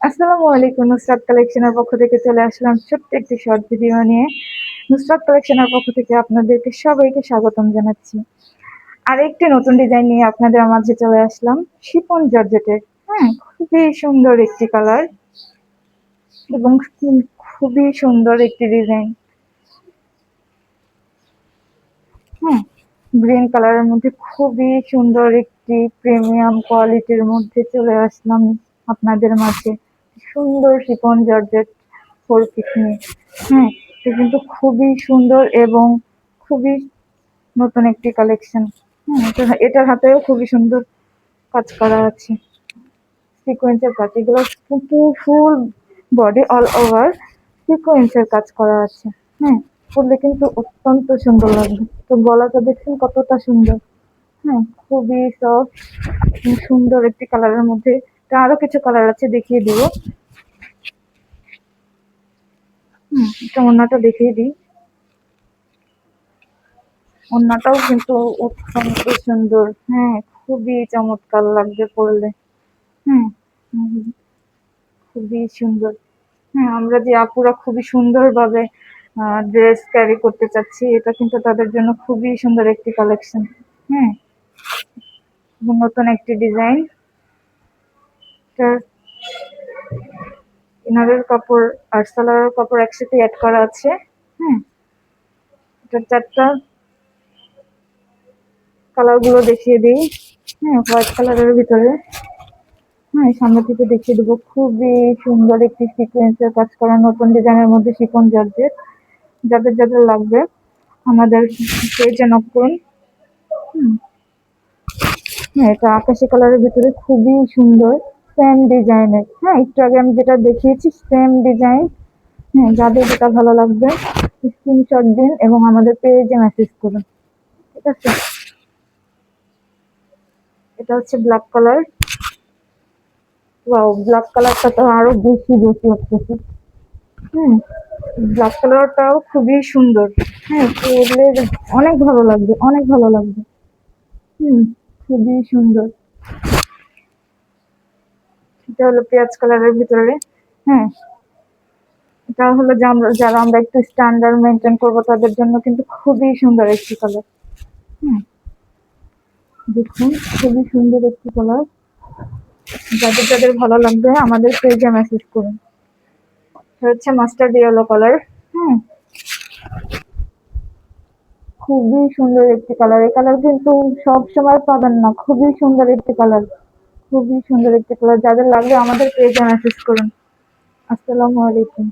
আসসালামু আলাইকুম। নুসরাত কালেকশনের পক্ষ থেকে চলে আসলাম ছোট্ট একটি শর্ট ভিডিও নিয়ে। নুসরাত কালেকশনের পক্ষ থেকে আপনাদেরকে সবাইকে স্বাগতম জানাচ্ছি। আরেকটি নতুন ডিজাইন নিয়ে আপনাদের মাঝে চলে আসলাম, শিফন জর্জেটের। হ্যাঁ, খুবই সুন্দর একটি কালার এবং খুবই সুন্দর একটি ডিজাইন। হ্যাঁ, গ্রিন কালারের মধ্যে খুবই সুন্দর একটি প্রিমিয়াম কোয়ালিটির মধ্যে চলে আসলাম আপনাদের মাঝে। সুন্দর শিফন জর্জেট ফোর পিস নিয়ে। হ্যাঁ, এটা কিন্তু খুবই সুন্দর এবং খুবই নতুন একটি কালেকশন। হ্যাঁ, এটার হাতেও খুবই সুন্দর কাজ করা আছে, সিকোয়েন্সের কাজ। এগুলো কিন্তু ফুল বডি অল ওভার সিকোয়েন্সের কাজ করা আছে। হ্যাঁ, পরলে কিন্তু অত্যন্ত সুন্দর লাগবে। তো গলাটা দেখছেন কতটা সুন্দর। হ্যাঁ, খুবই সফট সুন্দর একটি কালারের মধ্যে। তা আরো কিছু কালার আছে, দেখিয়ে দিব। এটা ওড়নাটা দেখিয়ে দিই। ওড়নাটাও কিন্তু অত্যন্ত সুন্দর। হ্যাঁ, খুবই চমৎকার লাগবে পরলে। হ্যাঁ, খুবই সুন্দর। হ্যাঁ, আমরা যে আপুরা খুবই সুন্দরভাবে ড্রেস ক্যারি করতে চাচ্ছি, এটা কিন্তু তাদের জন্য খুবই সুন্দর একটি কালেকশন। হ্যাঁ, নতুন একটি ডিজাইন। ইনারের কাপড় আর সালোয়ারের কাপড় একসাথে অ্যাড করা আছে। হ্যাঁ, এটার চারটা কালার গুলো দেখিয়ে দিই। হ্যাঁ, হোয়াইট কালারের ভিতরে। হ্যাঁ, সামনে থেকে দেখিয়ে দেবো। খুবই সুন্দর একটি সিকোয়েন্সের কাজ করা নতুন ডিজাইনের মধ্যে শিফন জর্জেট। যাদের যাদের লাগবে আমাদের পেজে নক করুন। হ্যাঁ, এটা আকাশি কালারের ভিতরে খুবই সুন্দর, সেম ডিজাইনের। হ্যাঁ, একটু আগে আমি যেটা দেখিয়েছি সেম ডিজাইন। হ্যাঁ, যাদের যেটা ভালো লাগবে স্ক্রিনশট দিন এবং আমাদের পেজে মেসেজ করুন। ঠিক আছে, এটা হচ্ছে ব্ল্যাক কালার। ওয়াও, ব্ল্যাক কালারটা তো আরো বেশি বেশি লাগতেছে। হুম, ব্ল্যাক কালারটাও খুবই সুন্দর। হ্যাঁ, পরলে অনেক ভালো লাগবে, অনেক ভালো লাগবে। হুম, খুবই সুন্দর। এটা হলো পেঁয়াজ কালারের ভিতরে। হ্যাঁ, এটা হলো যে যারা আমরা একটু স্ট্যান্ডার্ড মেনটেন করবো তাদের জন্য কিন্তু খুবই সুন্দর একটি কালার। হুম, দেখুন খুবই সুন্দর একটি কালার। যাদের যাদের ভালো লাগবে আমাদের পেজে মেসেজ করুন। এটা হচ্ছে মাস্টার্ড ইয়েলো কালার। হুম, খুবই সুন্দর একটি কালার। এই কালার কিন্তু সব সময় পাবেন না। খুবই সুন্দর একটি কালার, খুবই সুন্দর একটি কালার। যাদের লাগবে আমাদের পেজে মেসেজ করুন। আসসালামু আলাইকুম।